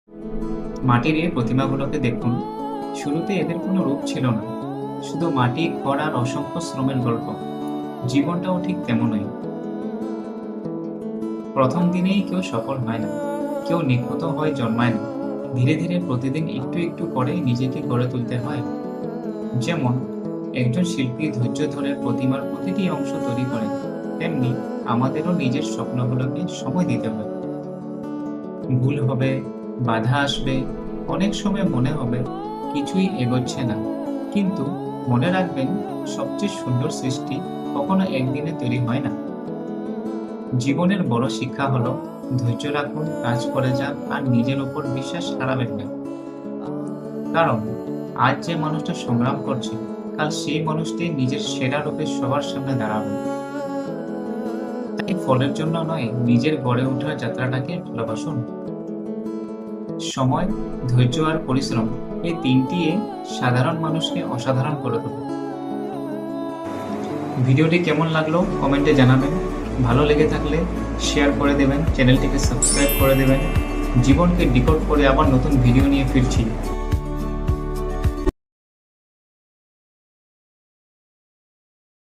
মাটির এই প্রতিমাগুলোকে দেখুন। শুরুতে এদের কোনো রূপ ছিল না, শুধু মাটি, খড় আর অসংখ্য শ্রমের গল্প। জীবনটাও ঠিক তেমনই। প্রথম দিনেই কেউ সফল হয় না, কেউ নিখুঁত হয়ে জন্মায় না। ধীরে ধীরে প্রতিদিন একটু একটু করে নিজেকে গড়ে তুলতে হয়। যেমন একজন শিল্পী ধৈর্য ধরে প্রতিমার প্রতিটি অংশ তৈরি করেন, তেমনি আমাদেরও নিজের স্বপ্নগুলোকে সময় দিতে হয়। ভুল হবে, বাধা আসবে, অনেক সময় মনে হবে কিছুই এগোচ্ছে না, কিন্তু মনে রাখবেন, সবচেয়ে সুন্দর সৃষ্টি কখনো একদিনে তৈরি হয় না। জীবনের বড় শিক্ষা হলো ধৈর্য রাখুন, কাজ করে যান আর নিজের উপর বিশ্বাস হারাবেন না। কারণ আজ যে মানুষটা সংগ্রাম করছে, কাল সেই মানুষটি নিজের সেরা রূপে সবার সামনে দাঁড়াবে। তাই ফলের জন্য নয়, নিজের গড়ে ওঠার যাত্রাটাকে ভালোবাসুন। সময়, ধৈর্য আর পরিশ্রম, এই তিনটি সাধারণ মানুষকে অসাধারণ করে তোলে। ভিডিওটি কেমন লাগলো কমেন্টে জানাবেন। ভালো লেগে থাকলে শেয়ার করে দেবেন, চ্যানেলটিকে সাবস্ক্রাইব করে দেবেন। জীবনকে ডিকোড করে আবার নতুন ভিডিও নিয়ে ফিরছি।